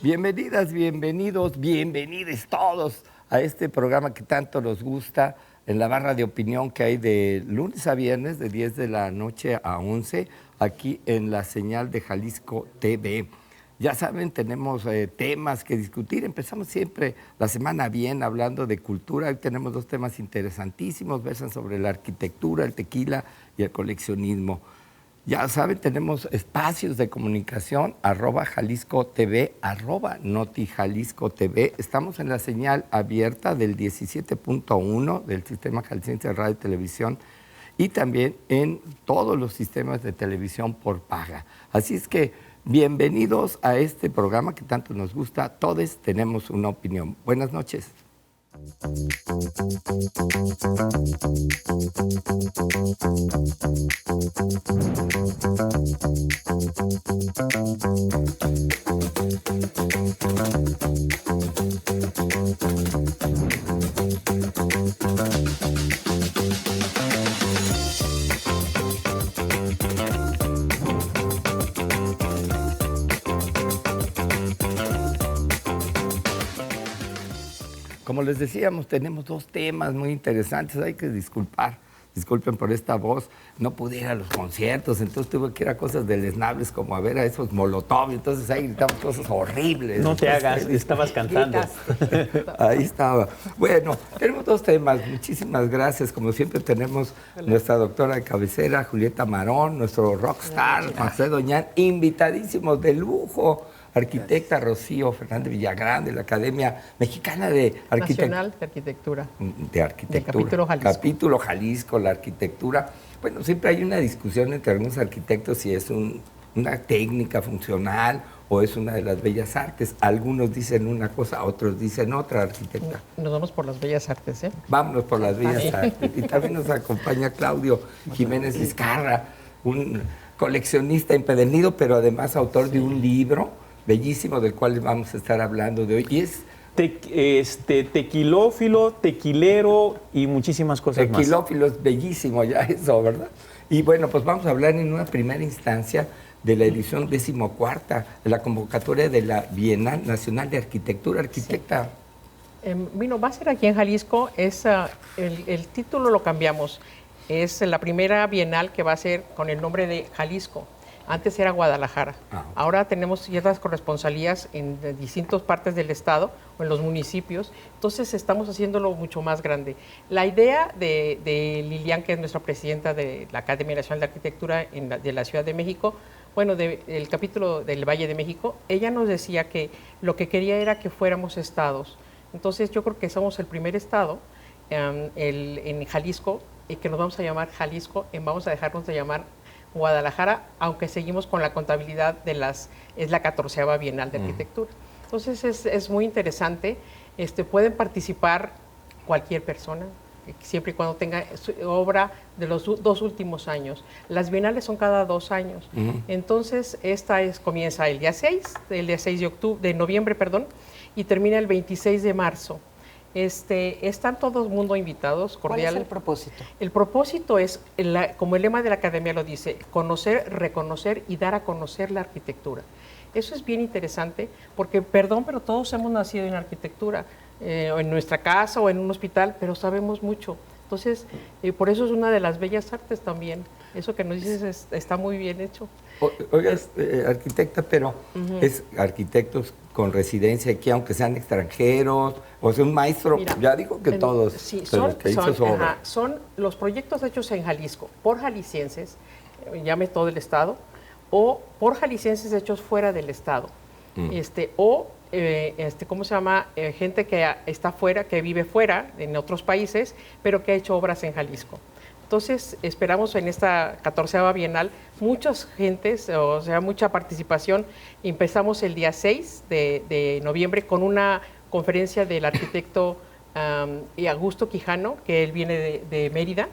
Bienvenidas, bienvenidos, bienvenidos todos a este programa que tanto nos gusta en la barra de opinión que hay de lunes a viernes de 10 de la noche a 11 aquí en la señal de Jalisco TV. Ya saben, tenemos temas que discutir. Empezamos siempre la semana bien hablando de cultura. Hoy tenemos dos temas interesantísimos, versan sobre la arquitectura, el tequila y el coleccionismo. Ya saben, tenemos espacios de comunicación, @Jalisco TV, @Noti Jalisco TV. Estamos en la señal abierta del 17.1 del Sistema Jalisciense de Radio y Televisión y también en todos los sistemas de televisión por paga. Así es que bienvenidos a este programa que tanto nos gusta. Todos tenemos una opinión. Buenas noches. Como les decíamos, tenemos dos temas muy interesantes. Hay que disculpen por esta voz. No pude ir a los conciertos, entonces tuve que ir a cosas deleznables como a ver a esos Molotov. Entonces ahí gritamos cosas horribles. No te hagas, estabas cantando. Ahí estaba. Bueno, tenemos dos temas. Muchísimas gracias. Como siempre tenemos nuestra doctora de cabecera, Julieta Marón, nuestro rockstar, Marcelo Doñán, invitadísimos de lujo. Arquitecta Rocío Fernández Villagrán, de la Academia Mexicana de Nacional de Arquitectura. De Arquitectura. Capítulo Jalisco. Capítulo Jalisco, la arquitectura. Bueno, siempre hay una discusión entre algunos arquitectos si es una técnica funcional o es una de las bellas artes. Algunos dicen una cosa, otros dicen otra, arquitecta. Nos vamos por las bellas artes, ¿eh? Vámonos por las bellas artes. Y también nos acompaña Claudio Jiménez Vizcarra, un coleccionista empedernido, pero además autor de un libro bellísimo del cual vamos a estar hablando de hoy. Y es tequilófilo, tequilero y muchísimas cosas más. Tequilófilo es bellísimo ya eso, ¿verdad? Y bueno, pues vamos a hablar en una primera instancia de la edición 14ª de la convocatoria de la Bienal Nacional de Arquitectura. Arquitecta. Sí. Va a ser aquí en Jalisco. El título lo cambiamos. Es la primera bienal que va a ser con el nombre de Jalisco. Antes era Guadalajara. Ahora tenemos ciertas corresponsalías en distintas partes del estado o en los municipios. Entonces estamos haciéndolo mucho más grande. La idea de Lilian, que es nuestra presidenta de la Academia Nacional de Arquitectura de la Ciudad de México, del capítulo del Valle de México, ella nos decía que lo que quería era que fuéramos estados. Entonces yo creo que somos el primer estado en Jalisco y que nos vamos a llamar Jalisco, vamos a dejarnos de llamar Guadalajara, aunque seguimos con la contabilidad es la 14ª Bienal de Arquitectura. Entonces es muy interesante. Pueden participar cualquier persona, siempre y cuando tenga su obra de los 2 últimos años. Las bienales son cada 2 años. Entonces comienza el día 6 de noviembre, y termina el 26 de marzo. Están todo el mundo invitados, cordial. ¿Cuál es el propósito? El propósito es, como el lema de la Academia lo dice, conocer, reconocer y dar a conocer la arquitectura. Eso es bien interesante porque, pero todos hemos nacido en arquitectura, en nuestra casa o en un hospital, pero sabemos mucho. Entonces, por eso es una de las bellas artes también. Eso que nos dices está muy bien hecho. Oiga, arquitecta, pero es arquitectos con residencia aquí, aunque sean extranjeros, o sea, un maestro, ya dijo que todos, sí, son los proyectos hechos en Jalisco por jaliscienses, llame todo el estado, o por jaliscienses hechos fuera del estado, ¿cómo se llama? Gente que está fuera, que vive fuera, en otros países, pero que ha hecho obras en Jalisco. Entonces, esperamos en esta 14ª Bienal muchas gentes, o sea, mucha participación. Empezamos el día 6 de noviembre con una conferencia del arquitecto Augusto Quijano, que él viene de Mérida,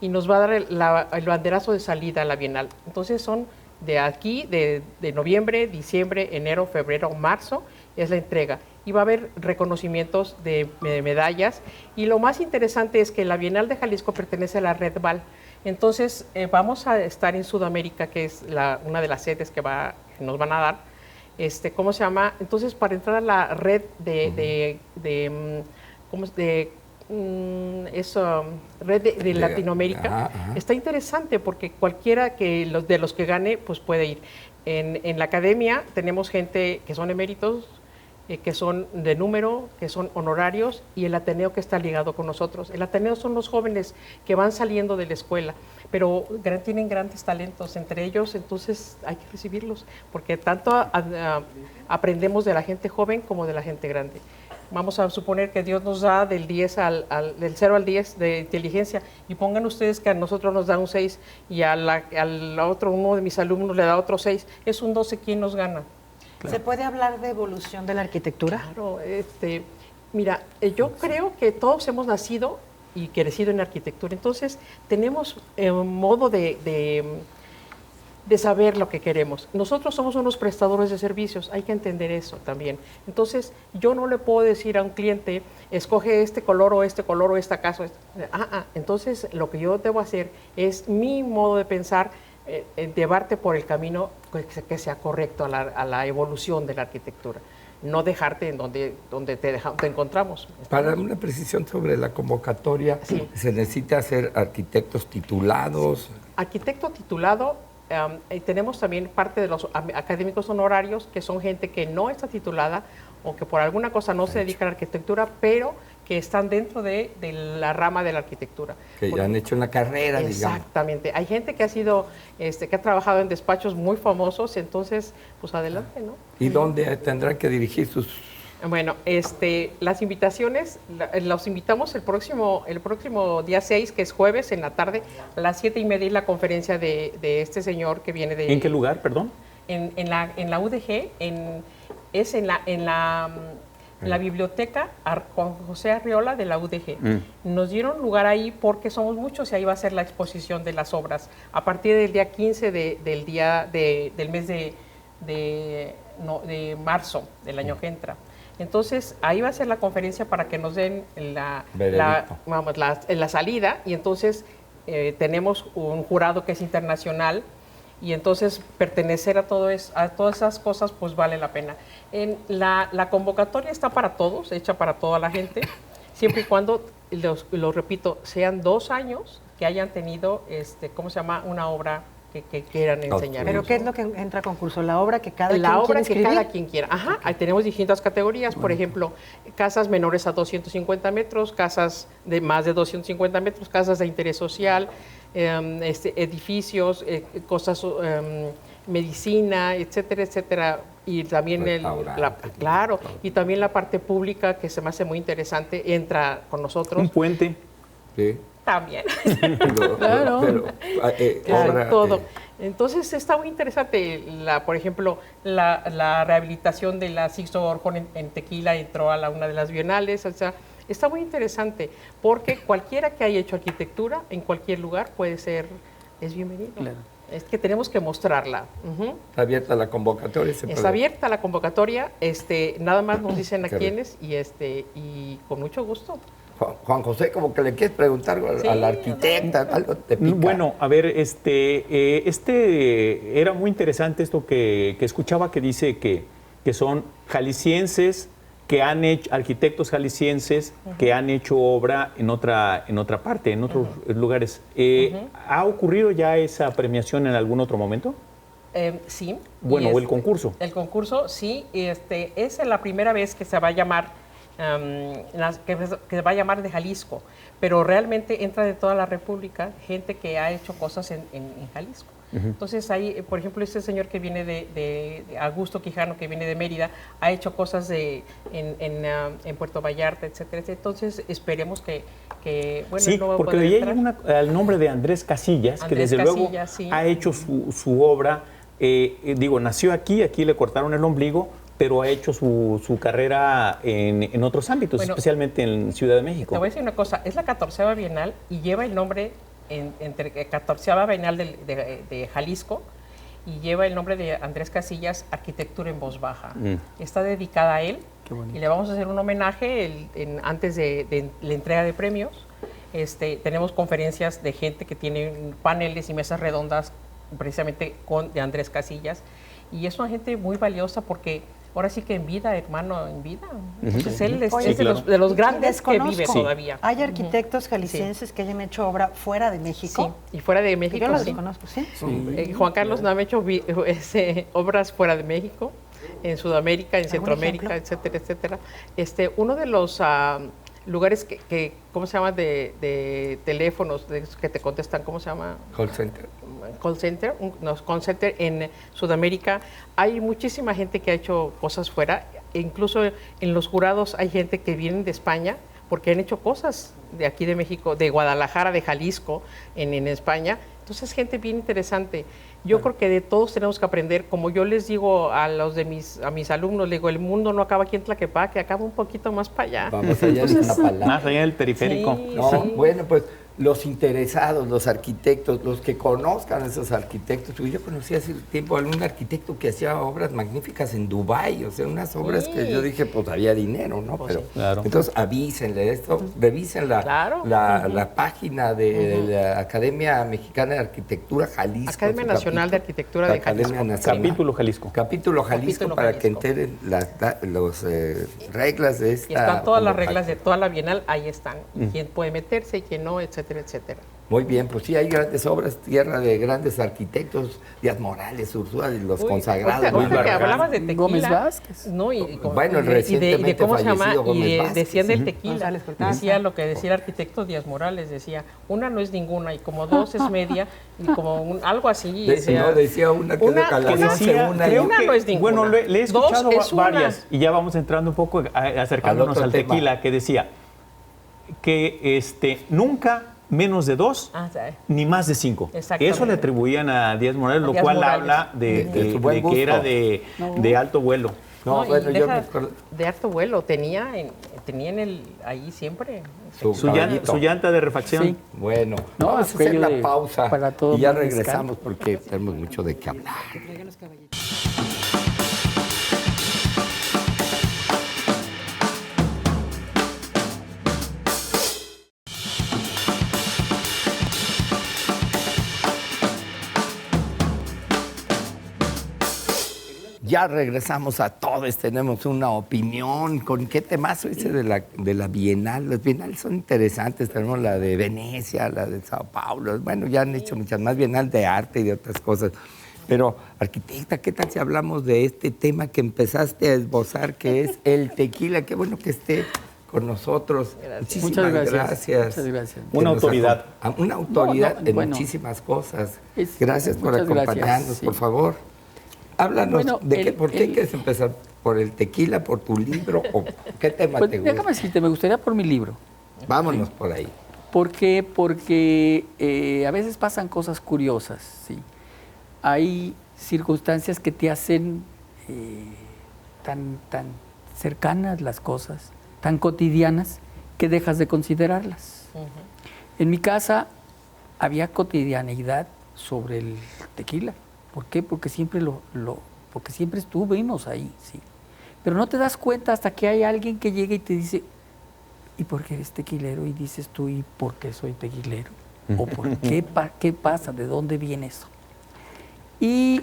y nos va a dar el banderazo de salida a la Bienal. Entonces, son de aquí, de noviembre, diciembre, enero, febrero, marzo, es la entrega. Y va a haber reconocimientos de medallas. Y lo más interesante es que la Bienal de Jalisco pertenece a la Red Val. Entonces, vamos a estar en Sudamérica, que es una de las sedes que nos van a dar. ¿cómo se llama? Entonces, para entrar a la red ¿cómo es? Red de Latinoamérica, está interesante porque cualquiera de los que gane, pues puede ir. En la academia tenemos gente que son eméritos, que son de número, que son honorarios, y el Ateneo que está ligado con nosotros. El Ateneo son los jóvenes que van saliendo de la escuela, pero tienen grandes talentos entre ellos, entonces hay que recibirlos, porque tanto aprendemos de la gente joven como de la gente grande. Vamos a suponer que Dios nos da del 0 al 10 de inteligencia, y pongan ustedes que a nosotros nos da un 6 y al otro, uno de mis alumnos le da otro 6, es un 12, ¿quién nos gana? Claro. ¿Se puede hablar de evolución de la arquitectura? Claro, mira, yo creo que todos hemos nacido y crecido en arquitectura, entonces tenemos un modo de saber lo que queremos. Nosotros somos unos prestadores de servicios, hay que entender eso también. Entonces, yo no le puedo decir a un cliente, escoge este color o esta casa. Entonces, lo que yo debo hacer es mi modo de pensar, llevarte por el camino que sea correcto a la evolución de la arquitectura, no dejarte en donde te encontramos. Para una precisión sobre la convocatoria, sí. ¿Se necesita ser arquitectos titulados? Sí. Arquitecto titulado, tenemos también parte de los académicos honorarios, que son gente que no está titulada o que por alguna cosa no se dedica a la arquitectura, pero que están dentro de la rama de la arquitectura. Que ya han hecho una carrera, digamos. Exactamente. Hay gente que ha sido, que ha trabajado en despachos muy famosos, entonces, pues adelante, ¿no? ¿Y dónde tendrán que dirigir sus...? Bueno, las invitaciones, los invitamos el próximo día 6, que es jueves, en la tarde, a las 7:30, la conferencia de este señor que viene de... ¿En qué lugar, perdón? En la UDG, en la biblioteca Juan José Arriola de la UDG. Nos dieron lugar ahí porque somos muchos y ahí va a ser la exposición de las obras a partir del día 15 del mes de marzo del año que entra. Entonces, ahí va a ser la conferencia para que nos den la salida, y entonces tenemos un jurado que es internacional, y entonces pertenecer a todas esas cosas pues vale la pena. La convocatoria está para todos, hecha para toda la gente, siempre y cuando, lo repito, sean 2 años que hayan tenido, una obra que quieran enseñar. ¿Pero qué es lo que entra a concurso? ¿La obra que cada quien quiera? Ajá, ahí tenemos distintas categorías, por ejemplo, casas menores a 250 metros, casas de más de 250 metros, casas de interés social, edificios, cosas, medicina, etcétera, etcétera, y también y también la parte pública, que se me hace muy interesante, entra con nosotros. Un puente. Sí. También. Claro. Todo. Entonces está muy interesante, por ejemplo, la rehabilitación de la Sixto Orcón en Tequila entró a una de las bienales, o sea, está muy interesante, porque cualquiera que haya hecho arquitectura en cualquier lugar es bienvenido. Claro. Es que tenemos que mostrarla. ¿Está abierta la convocatoria? Está abierta la convocatoria, nada más nos dicen a quiénes, y con mucho gusto. Juan José, como que le quieres preguntar a la arquitecta, algo te pica. Bueno, a ver, era muy interesante esto que escuchaba, que dice que son jaliscienses, que han hecho, arquitectos jaliscienses que han hecho obra en otra parte, en otros lugares. ¿Ha ocurrido ya esa premiación en algún otro momento? Sí. Bueno, o el concurso. El concurso, sí. Es la primera vez que se va a llamar que va a llamar de Jalisco, pero realmente entra de toda la República gente que ha hecho cosas en Jalisco. Entonces ahí, por ejemplo, este señor que viene de Augusto Quijano, que viene de Mérida, ha hecho cosas en Puerto Vallarta, etcétera. Entonces esperemos que bueno, sí, no porque leí al nombre de Andrés Casillas, que desde luego ha hecho su obra, nació aquí le cortaron el ombligo, pero ha hecho su carrera en otros ámbitos, especialmente en Ciudad de México. Te voy a decir una cosa, es la 14ª Bienal y lleva el nombre, entre 14ª Bienal de Jalisco, y lleva el nombre de Andrés Casillas, Arquitectura en Voz Baja. Está dedicada a él, y le vamos a hacer un homenaje antes de la entrega de premios. Tenemos conferencias de gente que tiene paneles y mesas redondas precisamente de Andrés Casillas. y es una gente muy valiosa porque ahora sí que en vida, hermano, en vida. Entonces él es, Sí, claro. de los grandes que vive Sí. todavía. ¿Hay arquitectos jaliscienses que hayan hecho obra fuera de México? Sí, y fuera de México, Yo los sí. desconozco, ¿sí? Juan Carlos no ha hecho obras fuera de México, en Sudamérica, en ¿Algún Centroamérica, ejemplo? etcétera, etcétera. Uno de los lugares que ¿cómo se llama? De teléfonos que te contestan, ¿cómo se llama? Call center. Call center en Sudamérica. Hay muchísima gente que ha hecho cosas fuera, e incluso en los jurados hay gente que viene de España porque han hecho cosas de aquí de México, de Guadalajara, de Jalisco, en España. Entonces, gente bien interesante. Yo creo que de todos tenemos que aprender. Como yo les digo a mis alumnos, les digo, el mundo no acaba aquí en Tlaquepaque, acaba un poquito más para allá. Vamos allá en Iztapalapa. Más allá del periférico. Sí, No, sí. bueno, pues los interesados, los arquitectos, los que conozcan a esos arquitectos. Yo conocí hace tiempo a un arquitecto que hacía obras magníficas en Dubái, o sea, unas obras Sí. que yo dije, pues había dinero, ¿no? Pues Pero sí. Claro. entonces avísenle esto, revisen Claro. la página de la Academia Mexicana de Arquitectura Jalisco. Academia su Nacional de Arquitectura de Academia Jalisco. Nacional. Capítulo Jalisco. Capítulo Jalisco, Capítulo para Jalisco. que enteren las reglas de esta. Y están todas las convocatoria. reglas de toda la Bienal, ahí están. Y quién puede meterse y quién no, etcétera, etcétera. Muy bien, pues sí, hay grandes obras, tierra de grandes arquitectos, Díaz Morales, Ursúa, de los consagrados. Ahorita que Barragán. hablabas de tequila. Gómez Vázquez. No, y Bueno, y de recientemente cómo se llama, fallecido y Gómez Vázquez. decían del tequila. González Cortázar. Decía lo que decía el arquitecto Díaz Morales, decía, una no es ninguna, y como dos es media, y como algo así. Decía una que una- de Calazón, una- decía una y creo otra. que- no es ninguna. Bueno, le he Dos escuchado es una. varias y ya vamos entrando un poco acercándonos Al al otro tema. tequila, que decía que nunca menos de 2 Ah, sí. ni más de 5. Exactamente. Eso le atribuían a Díaz Morales, A lo Díaz cual Morales. habla De su buen de que era gusto. de alto vuelo. No, y bueno, yo me deja acuerdo. de harto vuelo, tenía ahí siempre. Su caballito. llanta de refacción. Sí. Bueno, No, vamos a hacer aquello la de pausa para todo y ya mezcal. regresamos porque tenemos mucho de qué hablar. Ya regresamos a todos, tenemos una opinión. ¿Con qué temazo ese de la Bienal? Las Bienales son interesantes, tenemos la de Venecia, la de Sao Paulo. Bueno, ya han hecho muchas más Bienal de arte y de otras cosas. Pero, arquitecta, ¿qué tal si hablamos de este tema que empezaste a esbozar, que es el tequila? Qué bueno que esté con nosotros. Muchísimas Muchas gracias. gracias. Muchas gracias. Una Que nos autoridad. Una autoridad No, no, en bueno. muchísimas cosas. Es- Gracias por muchas gracias, acompañarnos, sí. por favor. Háblanos Bueno, ¿por qué quieres empezar? ¿Por el tequila, por tu libro o qué tema Pues te gusta? déjame decirte, me gustaría por mi libro. Vámonos por ahí. ¿Por qué? Porque a veces pasan cosas curiosas, ¿sí? Hay circunstancias que te hacen tan cercanas las cosas, tan cotidianas, que dejas de considerarlas. En mi casa había cotidianeidad sobre el tequila. ¿Por qué? Porque siempre porque siempre estuvimos ahí, ¿sí? Pero no te das cuenta hasta que hay alguien que llega y te dice, ¿y por qué eres tequilero? Y dices tú, ¿y por qué soy tequilero? ¿O por qué, qué pasa? ¿De dónde viene eso? Y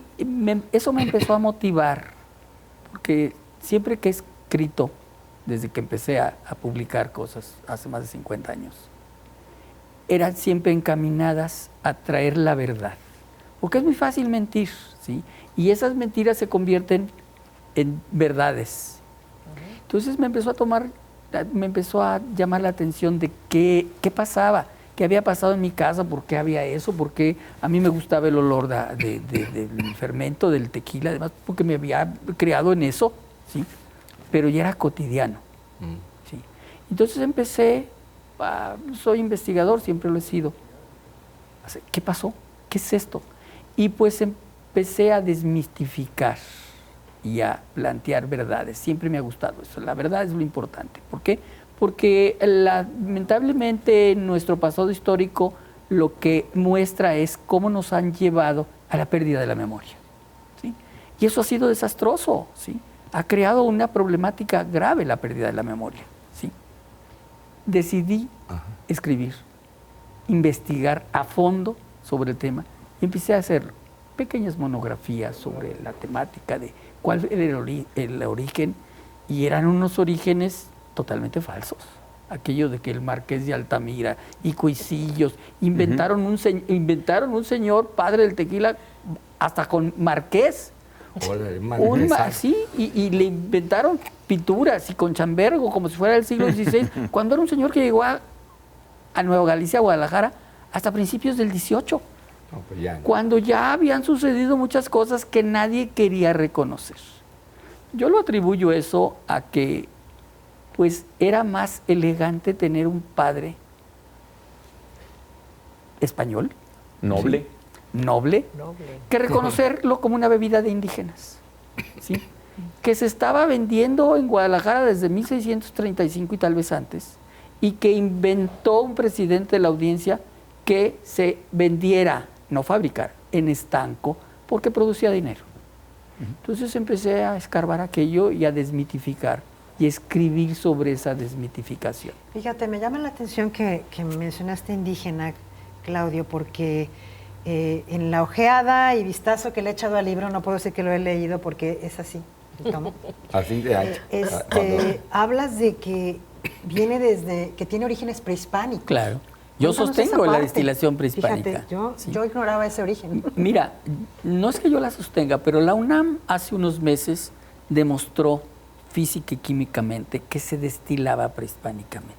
eso me empezó a motivar, porque siempre que he escrito, desde que empecé a publicar cosas hace más de 50 años, eran siempre encaminadas a traer la verdad. Porque es muy fácil mentir, ¿sí? Y esas mentiras se convierten en verdades. Entonces me empezó a llamar la atención de qué pasaba, qué había pasado en mi casa, por qué había eso, por qué a mí me gustaba el olor del fermento, del tequila, además porque me había criado en eso, ¿sí? Pero ya era cotidiano, ¿sí? Entonces soy investigador, siempre lo he sido. ¿Qué pasó? ¿Qué es esto? Y pues empecé a desmistificar y a plantear verdades. Siempre me ha gustado eso. La verdad es lo importante. ¿Por qué? Porque lamentablemente nuestro pasado histórico lo que muestra es cómo nos han llevado a la pérdida de la memoria, ¿sí? Y eso ha sido desastroso, ¿sí? Ha creado una problemática grave la pérdida de la memoria, ¿sí? Decidí escribir, investigar a fondo sobre el tema y empecé a hacerlo. pequeñas monografías sobre la temática de cuál era el origen, y eran unos orígenes totalmente falsos. Aquello de que el Marqués de Altamira y Cuisillos inventaron un señor padre del tequila hasta con Marqués. Sí, y le inventaron pinturas y con chambergo como si fuera del siglo XVI, cuando era un señor que llegó a Nueva Galicia, a Guadalajara, hasta principios del XVIII, cuando ya habían sucedido muchas cosas que nadie quería reconocer. Yo lo atribuyo eso a que pues era más elegante tener un padre español, noble, que reconocerlo como una bebida de indígenas, ¿sí? Que se estaba vendiendo en Guadalajara desde 1635 y tal vez antes, y que inventó un presidente de la audiencia que se vendiera, no fabricar, en estanco, porque producía dinero. Entonces empecé a escarbar aquello y a desmitificar y escribir sobre esa desmitificación. Fíjate, me llama la atención que mencionaste indígena, Claudio, porque en la ojeada y vistazo que le he echado al libro, no puedo decir que lo he leído porque es así. Así de ancho. Hablas de que viene desde, que tiene orígenes prehispánicos. Claro. Yo sostengo la destilación prehispánica. Fíjate, yo ignoraba ese origen. Mira, no es que yo la sostenga, pero la UNAM hace unos meses demostró física y químicamente que se destilaba prehispánicamente.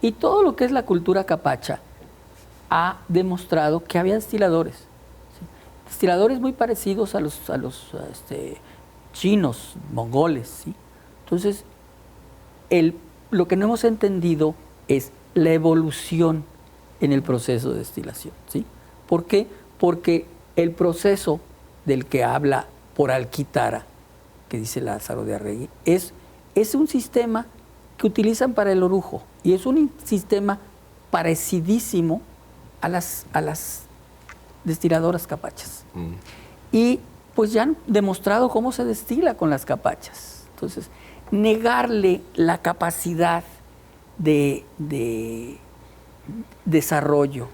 Y todo lo que es la cultura capacha ha demostrado que había destiladores. ¿Sí? Destiladores muy parecidos a los chinos, mongoles. ¿Sí? Entonces, lo que no hemos entendido es la evolución en el proceso de destilación. ¿Sí? ¿Por qué? Porque el proceso del que habla por Alquitara, que dice Lázaro de Arregui, es un sistema que utilizan para el orujo, y es un sistema parecidísimo a las destiladoras capachas. Y pues ya han demostrado cómo se destila con las capachas. Entonces, negarle la capacidad de desarrollo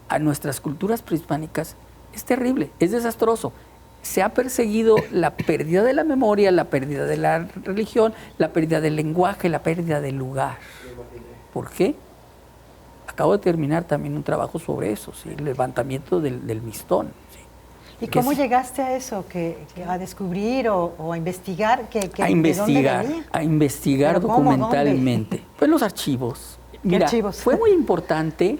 a nuestras culturas prehispánicas es terrible, es desastroso. Se ha perseguido la pérdida de la memoria, la pérdida de la religión, la pérdida del lenguaje, la pérdida del lugar. ¿Por qué? Acabo de terminar también un trabajo sobre eso, ¿sí? El levantamiento del mistón. ¿Sí? ¿Y cómo llegaste a eso? ¿A descubrir o a investigar? A investigar documentalmente. Pues los archivos. Mira, archivos? Fue muy importante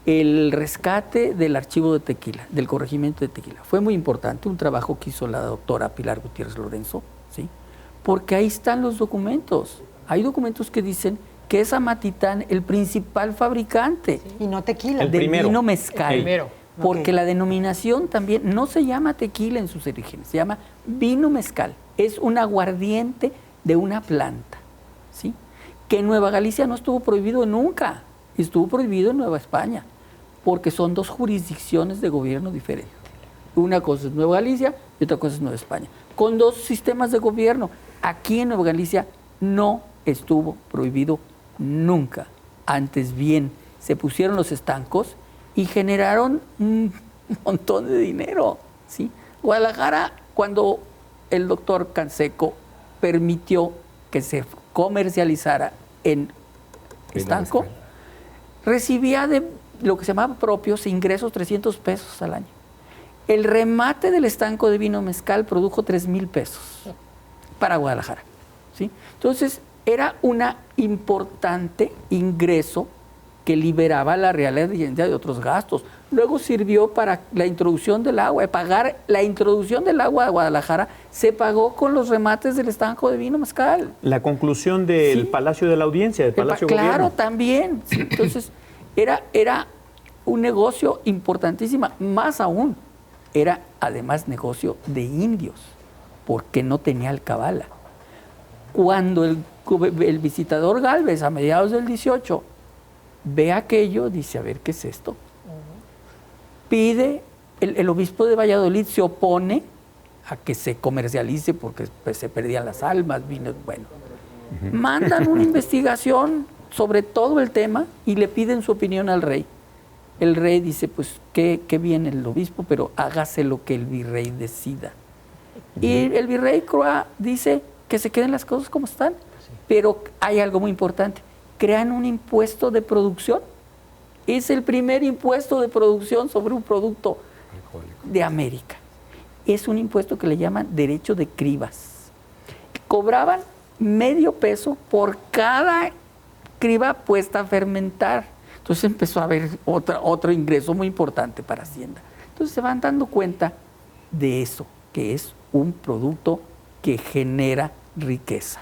el rescate del archivo de Tequila, del corregimiento de Tequila. Fue muy importante un trabajo que hizo la doctora Pilar Gutiérrez Lorenzo, ¿sí? Porque ahí están los documentos. Hay documentos que dicen que es Amatitán el principal fabricante. Sí. Y no tequila. El primero. Vino mezcal. El primero. Porque la denominación también no se llama tequila en sus orígenes, se llama vino mezcal. Es un aguardiente de una planta, ¿sí? Que en Nueva Galicia no estuvo prohibido nunca, estuvo prohibido en Nueva España, porque son dos jurisdicciones de gobierno diferentes. Una cosa es Nueva Galicia y otra cosa es Nueva España, con dos sistemas de gobierno. Aquí en Nueva Galicia no estuvo prohibido nunca. Antes bien, se pusieron los estancos y generaron un montón de dinero, ¿sí? Guadalajara, cuando el doctor Canseco permitió que se comercializara en estanco, recibía de lo que se llamaba propios ingresos 300 pesos al año. El remate del estanco de vino mezcal produjo 3,000 pesos para Guadalajara, ¿sí? Entonces, era un importante ingreso que liberaba la Real Hacienda de otros gastos. Luego sirvió para la introducción del agua. Pagar la introducción del agua de Guadalajara se pagó con los remates del estanco de vino mezcal. La conclusión del Palacio de la Audiencia, del Palacio Gobierno. Claro, también. Sí. Entonces, era un negocio importantísimo. Más aún, era además negocio de indios, porque no tenía alcabala. Cuando el visitador Gálvez, a mediados del 18, ve aquello, dice, a ver, ¿qué es esto? Pide, el obispo de Valladolid se opone a que se comercialice porque pues, se perdían las almas, vinos, bueno. Mandan una investigación sobre todo el tema y le piden su opinión al rey. el rey dice, pues qué bien el obispo, pero hágase lo que el virrey decida. Y el virrey Croix dice que se queden las cosas como están, pero hay algo muy importante, crean un impuesto de producción. Es el primer impuesto de producción sobre un producto de América. Es un impuesto que le llaman derecho de cribas. Cobraban medio peso por cada criba puesta a fermentar. Entonces empezó a haber otro ingreso muy importante para Hacienda. Entonces se van dando cuenta de eso, que es un producto que genera riqueza.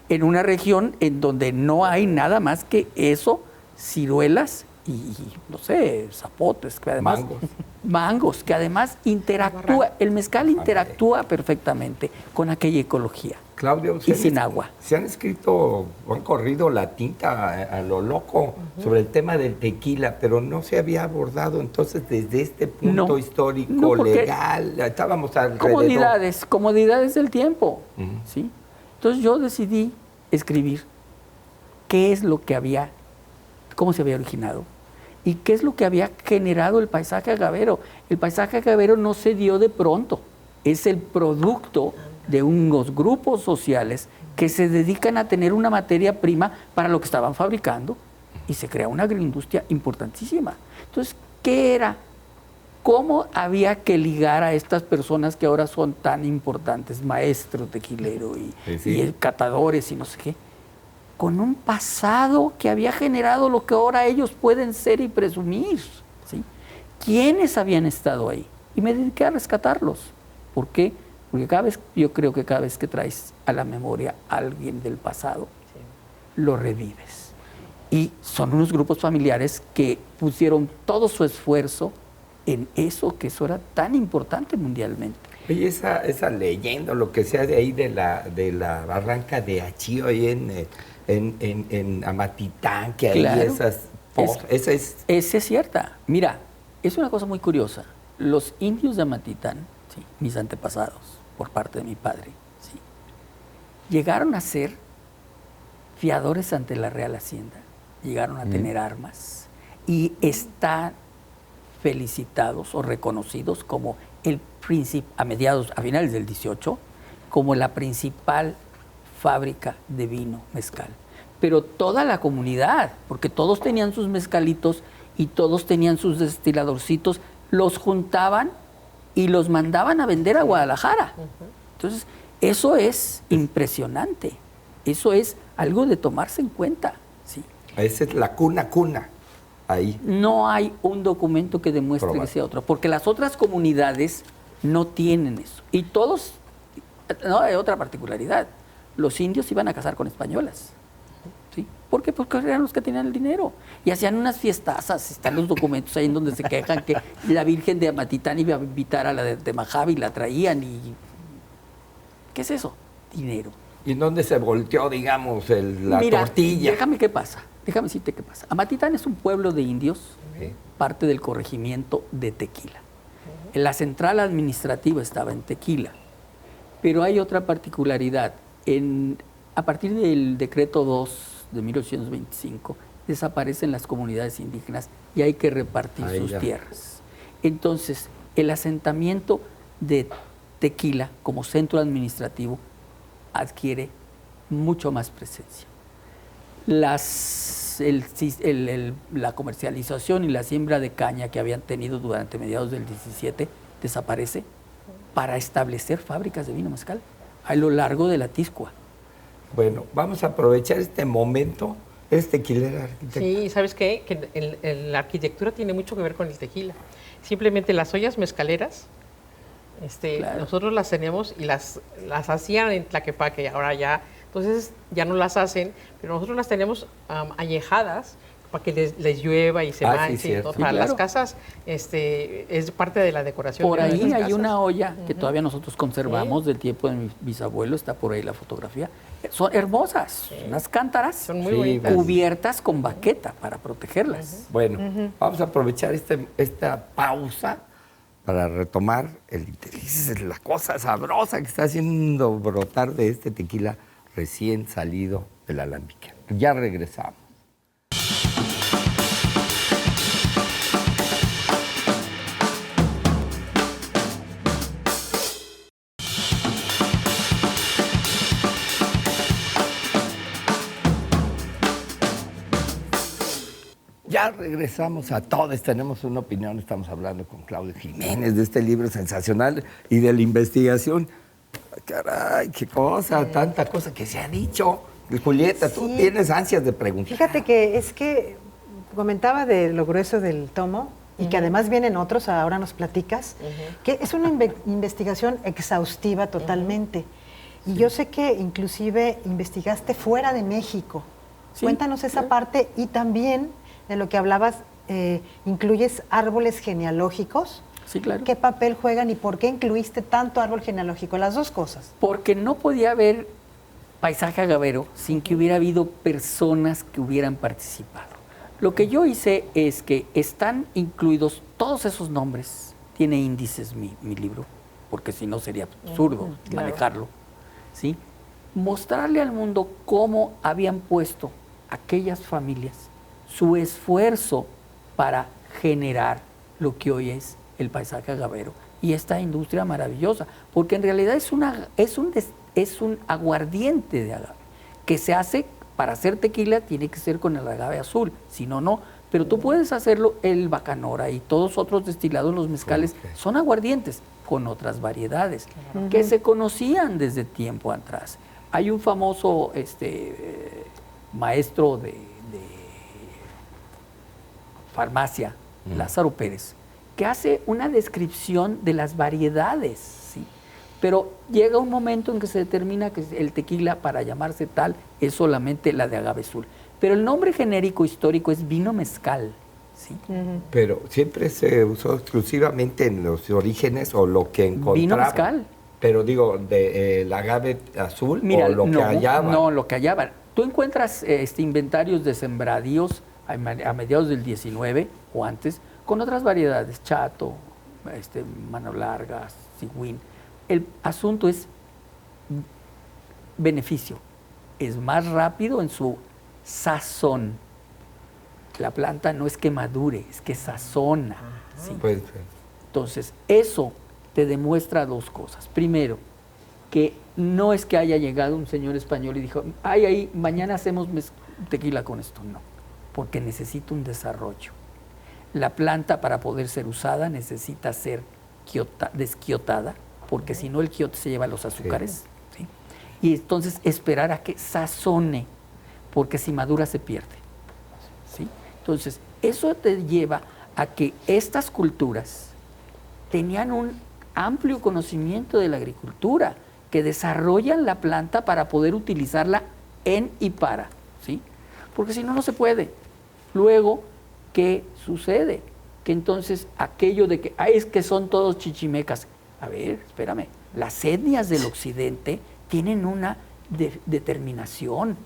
En una región en donde no hay nada más que eso, ciruelas y no sé, zapotes, que además mangos, que además interactúa, el mezcal interactúa perfectamente con aquella ecología. Claudio, y sin agua. Se han escrito, han corrido la tinta a lo loco sobre el tema del tequila, pero no se había abordado entonces desde este punto histórico, legal, estábamos alrededor. Comodidades del tiempo, ¿sí? Entonces yo decidí escribir qué es lo que había, cómo se había originado y qué es lo que había generado el paisaje agavero. El paisaje agavero no se dio de pronto, es el producto de unos grupos sociales que se dedican a tener una materia prima para lo que estaban fabricando y se crea una agroindustria importantísima. Entonces, ¿qué era? ¿Cómo había que ligar a estas personas que ahora son tan importantes, maestros tequilero y catadores y no sé qué, con un pasado que había generado lo que ahora ellos pueden ser y presumir? ¿Sí? ¿Quiénes habían estado ahí? Y me dediqué a rescatarlos. ¿Por qué? Porque yo creo que cada vez que traes a la memoria a alguien del pasado, lo revives. Y son unos grupos familiares que pusieron todo su esfuerzo en eso, que eso era tan importante mundialmente. Oye, esa leyenda, lo que sea de ahí de la barranca de Achío, ahí en Amatitán, que hay esa es cierta. Mira, es una cosa muy curiosa. Los indios de Amatitán, sí, mis antepasados, por parte de mi padre, sí, llegaron a ser fiadores ante la Real Hacienda, llegaron a tener armas y están felicitados o reconocidos como a finales del 18, como la principal fábrica de vino mezcal. Pero toda la comunidad, porque todos tenían sus mezcalitos y todos tenían sus destiladorcitos, los juntaban y los mandaban a vender a Guadalajara. Entonces, eso es impresionante. Eso es algo de tomarse en cuenta. Sí. Esa es la cuna. Ahí. No hay un documento que demuestre que sea otro, porque las otras comunidades no tienen eso. Y todos, no hay otra particularidad, los indios iban a casar con españolas. ¿Sí? ¿Por qué? Porque eran los que tenían el dinero. Y hacían unas fiestazas, están los documentos ahí en donde se quejan que la Virgen de Amatitán iba a invitar a la de Majavi y la traían y... ¿Qué es eso? Dinero. ¿Y en dónde se volteó, digamos, la tortilla? Déjame decirte qué pasa. Amatitán es un pueblo de indios, parte del corregimiento de Tequila. La central administrativa estaba en Tequila, pero hay otra particularidad. A partir del decreto 2 de 1825, desaparecen las comunidades indígenas y hay que repartir sus tierras. Entonces, el asentamiento de Tequila como centro administrativo adquiere mucho más presencia. La comercialización y la siembra de caña que habían tenido durante mediados del 17 desaparece para establecer fábricas de vino mezcal a lo largo de la Tiscua. Bueno, vamos a aprovechar este momento. ¿Es tequilera, arquitecto? Sí, ¿sabes qué? Que la arquitectura tiene mucho que ver con el tequila. Simplemente las ollas mezcaleras, nosotros las tenemos y las hacían en Tlaquepaque, ahora ya, entonces ya no las hacen, pero nosotros las tenemos añejadas para que les llueva y se manche. Para las casas es parte de la decoración. Por ahí hay una olla que todavía nosotros conservamos del tiempo de mi bisabuelo, está por ahí la fotografía. Son hermosas, unas cántaras, son muy bonitas, cubiertas con baqueta para protegerlas. Bueno, vamos a aprovechar esta pausa para retomar la cosa sabrosa que está haciendo brotar de este tequila recién salido del alambique. Ya regresamos. ya regresamos a Todos Tenemos una Opinión. Estamos hablando con Claudio Jiménez de este libro sensacional y de la investigación. Caray, qué cosa, tanta cosa que se ha dicho. Julieta, tú tienes ansias de preguntar. Fíjate que comentaba de lo grueso del tomo y que además vienen otros, ahora nos platicas, que es una investigación exhaustiva totalmente. Y yo sé que inclusive investigaste fuera de México. Sí, cuéntanos esa parte y también de lo que hablabas, incluyes árboles genealógicos. Sí, claro. ¿Qué papel juegan y por qué incluiste tanto árbol genealógico? Las dos cosas. Porque no podía haber paisaje agavero sin que hubiera habido personas que hubieran participado. Lo que yo hice es que están incluidos todos esos nombres. Tiene índices mi libro, porque si no sería absurdo manejarlo. ¿Sí? Mostrarle al mundo cómo habían puesto aquellas familias su esfuerzo para generar lo que hoy es el paisaje agavero y esta industria maravillosa, porque en realidad es un aguardiente de agave que se hace. Para hacer tequila tiene que ser con el agave azul, si no, no. Pero tú puedes hacerlo, el bacanora y todos otros destilados, los mezcales, son aguardientes con otras variedades que se conocían desde tiempo atrás. Hay un famoso maestro de farmacia, Lázaro Pérez, que hace una descripción de las variedades, ¿sí? Pero llega un momento en que se determina que el tequila, para llamarse tal, es solamente la de agave azul. Pero el nombre genérico histórico es vino mezcal, ¿sí? Pero siempre se usó exclusivamente en los orígenes o lo que encontraban. Vino mezcal. Pero digo, el agave azul. Mira, o lo que hallaban. No, lo que hallaban. Tú encuentras inventarios de sembradíos a mediados del 19 o antes, con otras variedades, chato, mano larga, cigüín. El asunto es beneficio. Es más rápido en su sazón. La planta no es que madure, es que sazona. ¿Sí? Pues, Entonces, eso te demuestra dos cosas. Primero, que no es que haya llegado un señor español y dijo, ay, ahí, mañana hacemos tequila con esto. No, porque necesita un desarrollo. La planta, para poder ser usada, necesita ser desquiotada, porque si no el quiote se lleva los azúcares. ¿Sí? Y entonces esperar a que sazone, porque si madura se pierde. ¿Sí? Entonces, eso te lleva a que estas culturas tenían un amplio conocimiento de la agricultura, que desarrollan la planta para poder utilizarla en y para, ¿sí? Porque si no, no se puede. Luego, ¿qué sucede? Que entonces aquello de que, es que son todos chichimecas. A ver, espérame, las etnias del occidente tienen una determinación.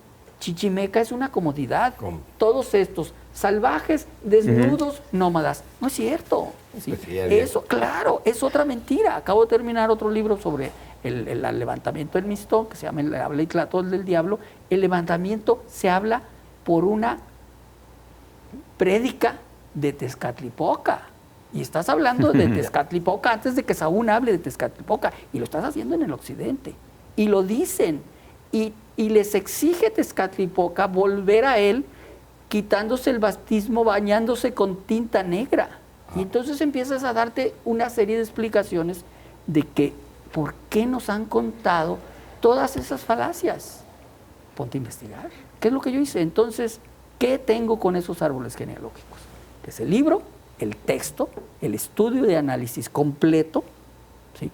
Chichimeca es una comodidad. ¿Cómo? Todos estos salvajes, desnudos, nómadas. No es cierto. ¿Sí? Pues sí, Eso, claro, es otra mentira. Acabo de terminar otro libro sobre el levantamiento del Mixtón, que se llama El Habla y Tlatol del Diablo. El levantamiento se habla por una prédica de Tezcatlipoca. Y estás hablando de Tezcatlipoca antes de que Saúl hable de Tezcatlipoca. Y lo estás haciendo en el occidente. Y lo dicen. Y les exige Tezcatlipoca volver a él, quitándose el bautismo, bañándose con tinta negra. Y entonces empiezas a darte una serie de explicaciones de que por qué nos han contado todas esas falacias. Ponte a investigar. ¿Qué es lo que yo hice? Entonces, ¿qué tengo con esos árboles genealógicos? Es el libro, el texto, el estudio de análisis completo. ¿Sí?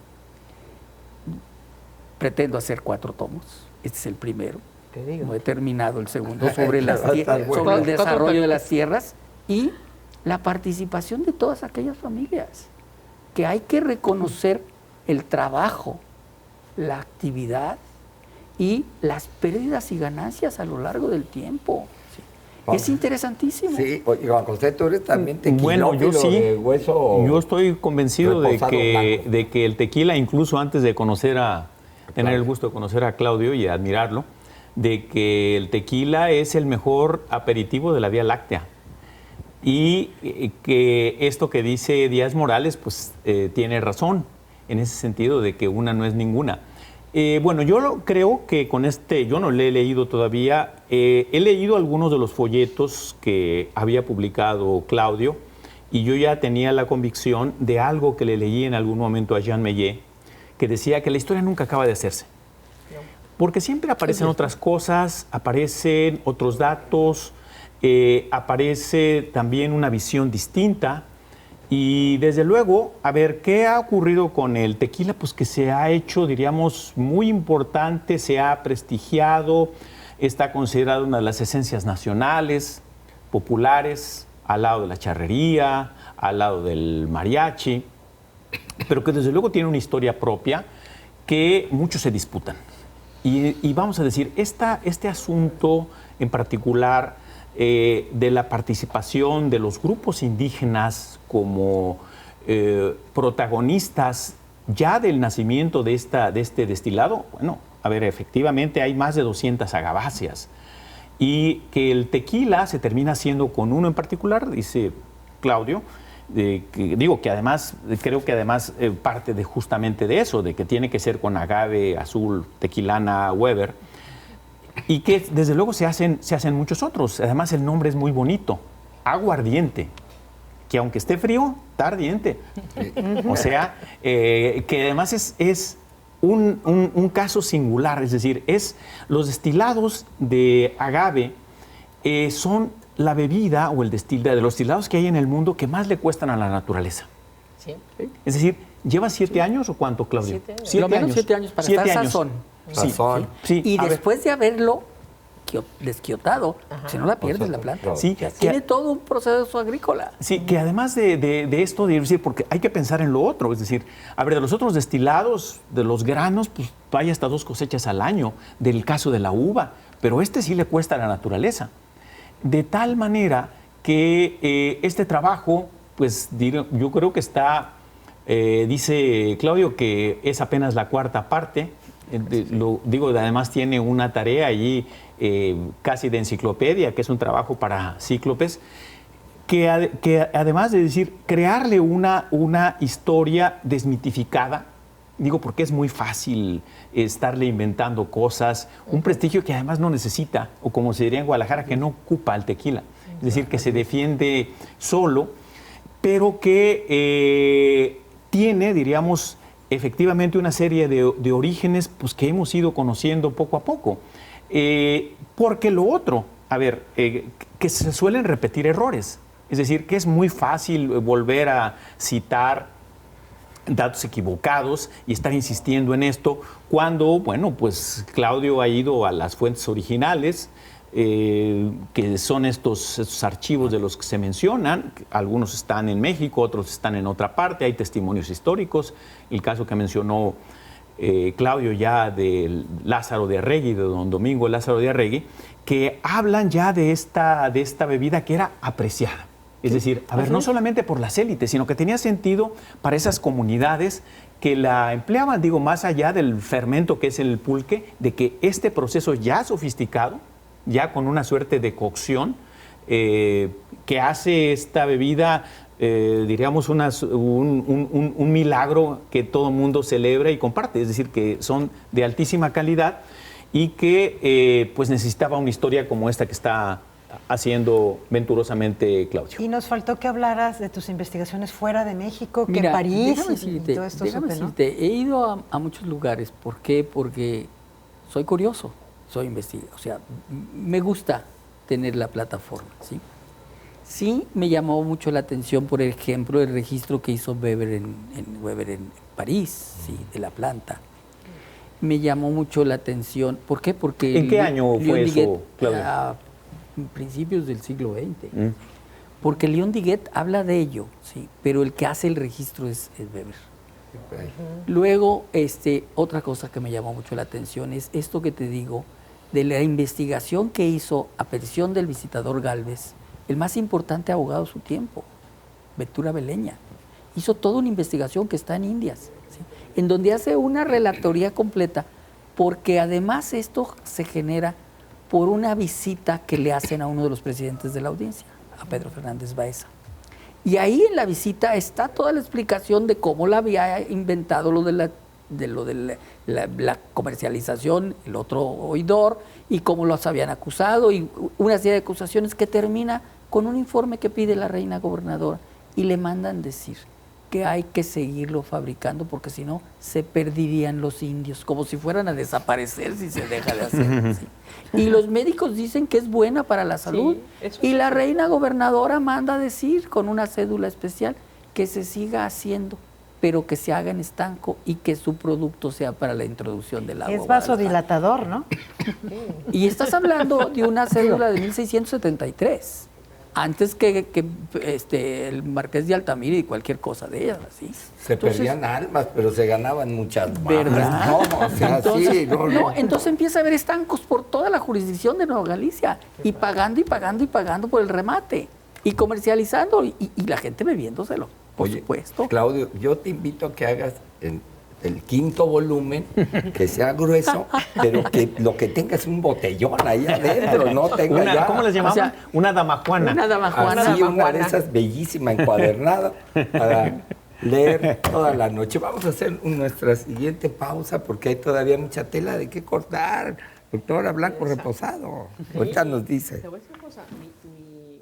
Pretendo hacer 4 tomos. Este es el primero. Te digo. No he terminado el segundo sobre el desarrollo de las tierras y la participación de todas aquellas familias, que hay que reconocer el trabajo, la actividad y las pérdidas y ganancias a lo largo del tiempo. ¿Sí? Es interesantísimo. Sí, oye, Juan José, tú eres también tequilófilo. Bueno, yo sí. De hueso. Yo estoy convencido de reposado blanco. que el tequila, incluso antes de tener el gusto de conocer a Claudio y admirarlo, de que el tequila es el mejor aperitivo de la Vía Láctea. Y que esto que dice Díaz Morales, pues tiene razón, en ese sentido de que una no es ninguna. Bueno, creo que con yo no le he leído todavía, he leído algunos de los folletos que había publicado Claudio y yo ya tenía la convicción de algo que le leí en algún momento a Jean Meillet, que decía que la historia nunca acaba de hacerse. Porque siempre aparecen otras cosas, aparecen otros datos, aparece también una visión distinta. Y desde luego, a ver, ¿qué ha ocurrido con el tequila? Pues que se ha hecho, diríamos, muy importante, se ha prestigiado, está considerado una de las esencias nacionales, populares, al lado de la charrería, al lado del mariachi, pero que desde luego tiene una historia propia que muchos se disputan. Y vamos a decir, este asunto en particular de la participación de los grupos indígenas como protagonistas ya del nacimiento de este destilado, bueno, a ver, efectivamente hay más de 200 agaváceas y que el tequila se termina haciendo con uno en particular, dice Claudio, que además, creo que además parte justamente de eso, de que tiene que ser con agave azul, tequilana Weber, y que desde luego se hacen muchos otros. Además el nombre es muy bonito, aguardiente, que aunque esté frío, está ardiente. O sea, que además es un caso singular, es decir, los destilados de agave son la bebida o de los destilados que hay en el mundo que más le cuestan a la naturaleza. Sí. Es decir, ¿lleva 7 años o cuánto, Claudio? 7 años. 7 años. 7 años para estar sazón. Sazón. Sí. Y después de haberlo desquiotado, si no la pierdes la planta. Sí, tiene todo un proceso agrícola. Sí, que además de esto, decir, porque hay que pensar en lo otro, es decir, a ver, de los otros destilados, de los granos, pues vaya hasta 2 cosechas al año, del caso de la uva, pero sí le cuesta a la naturaleza. De tal manera que este trabajo, pues yo creo que está, dice Claudio, que es apenas la 4ª parte. Además tiene una tarea allí casi de enciclopedia, que es un trabajo para cíclopes, que además de decir, crearle una historia desmitificada, porque es muy fácil estarle inventando cosas, un prestigio que además no necesita, o como se diría en Guadalajara, que no ocupa el tequila, es decir, que se defiende solo, pero que tiene, diríamos, efectivamente una serie de orígenes pues, que hemos ido conociendo poco a poco. Porque lo otro, a ver, que se suelen repetir errores, es decir, que es muy fácil volver a citar datos equivocados y estar insistiendo en esto cuando, bueno, pues Claudio ha ido a las fuentes originales, que son estos archivos de los que se mencionan. Algunos están en México, otros están en otra parte, hay testimonios históricos. El caso que mencionó Claudio ya de Lázaro de Arregui, de don Domingo Lázaro de Arregui, que hablan ya de esta bebida que era apreciada. Es decir, a ver, no solamente por las élites, sino que tenía sentido para esas comunidades que la empleaban, más allá del fermento que es el pulque, de que este proceso ya sofisticado, ya con una suerte de cocción, que hace esta bebida, diríamos, un milagro que todo mundo celebra y comparte. Es decir, que son de altísima calidad y que pues necesitaba una historia como esta que está haciendo venturosamente Claudio. Y nos faltó que hablaras de tus investigaciones fuera de México, que en París y todo esto. He ido a muchos lugares. ¿Por qué? Porque soy curioso, soy investigador. O sea, me gusta tener la plataforma, ¿sí? Sí me llamó mucho la atención, por ejemplo, el registro que hizo Weber en París, ¿sí? De la planta. Me llamó mucho la atención. ¿Por qué? Porque... ¿En qué año fue eso, Claudio? En principios del siglo XX. Porque León Diguet habla de ello, sí, pero el que hace el registro es Weber. Luego, otra cosa que me llamó mucho la atención es esto que te digo, de la investigación que hizo a petición del visitador Gálvez, el más importante abogado de su tiempo, Ventura Beleña. Hizo toda una investigación que está en Indias, ¿sí? En donde hace una relatoría completa, porque además esto se genera por una visita que le hacen a uno de los presidentes de la audiencia, a Pedro Fernández Baeza. Y ahí en la visita está toda la explicación de cómo la había inventado lo de la de lo de la comercialización, el otro oidor, y cómo los habían acusado, y una serie de acusaciones que termina con un informe que pide la reina gobernadora, y le mandan decir que hay que seguirlo fabricando porque si no se perderían los indios, como si fueran a desaparecer si se deja de hacer. ¿Sí? Y los médicos dicen que es buena para la salud, y la reina gobernadora manda decir con una cédula especial que se siga haciendo, pero que se haga en estanco y que su producto sea para la introducción del agua. Es vasodilatador, ¿no? Y estás hablando de una cédula de 1673. Antes que el Marqués de Altamira y cualquier cosa de ellas, ¿sí? Se perdían almas, pero se ganaban muchas más. ¿Verdad? No, o sea, entonces, no. Entonces empieza a haber estancos por toda la jurisdicción de Nueva Galicia, y pagando y pagando y pagando por el remate, y comercializando, y la gente bebiéndoselo, por supuesto. Claudio, yo te invito a que hagas el 5º volumen, que sea grueso, pero que lo que tenga es un botellón ahí adentro, no tenga ya... ¿Cómo les llamaban? O sea, una damajuana. Una damajuana. Así, una de esas bellísima encuadernada para leer toda la noche. Vamos a hacer nuestra siguiente pausa porque hay todavía mucha tela de qué cortar. Doctora Blanco Reposado, ahorita nos dice. Te voy a decir una cosa,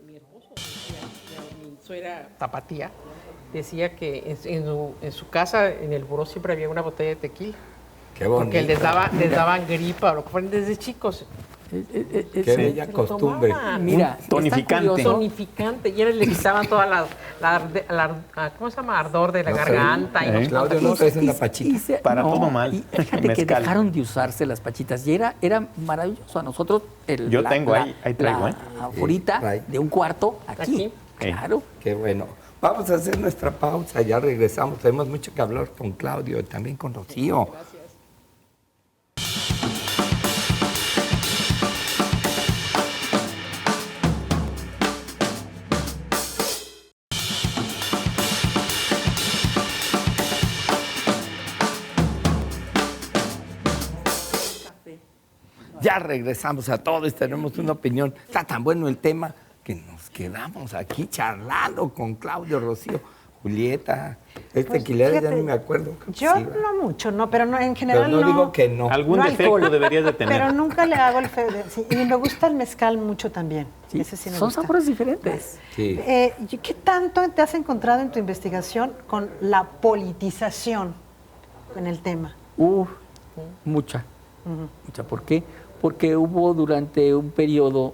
mi esposo, mi suegra tapatía, decía que en su casa, en el buró, siempre había una botella de tequila. Qué bonito. Porque les daban gripa, o lo que fueran desde chicos. Qué bella costumbre. Mira, tonificante. Tonificante. Y ellos le quitaban toda ¿cómo se llama? Ardor de la garganta. Y Claudio, ¿no traes una pachita? Para todo mal. Y fíjate que dejaron de usarse las pachitas. Y era maravilloso. A nosotros, yo tengo ahí traigo, aforita de un cuarto, aquí. Claro. Qué bueno. Vamos a hacer nuestra pausa, ya regresamos. Tenemos mucho que hablar con Claudio y también con Rocío. Gracias. Ya regresamos a todos, tenemos una opinión. Está tan bueno el tema que nos quedamos aquí charlando con Claudio, Rocío, Julieta. Tequilero ya ni me acuerdo. Yo no mucho, no, pero no, en general pero no. Digo que no. Algún defecto deberías de tener. Pero nunca le hago el feo. Sí, y me gusta el mezcal mucho también. Sí, ese sí me son gusta. sabores diferentes. Sí. ¿Qué tanto te has encontrado en tu investigación con la politización en el tema? Mucha. Mucha. ¿Por qué? Porque hubo durante un periodo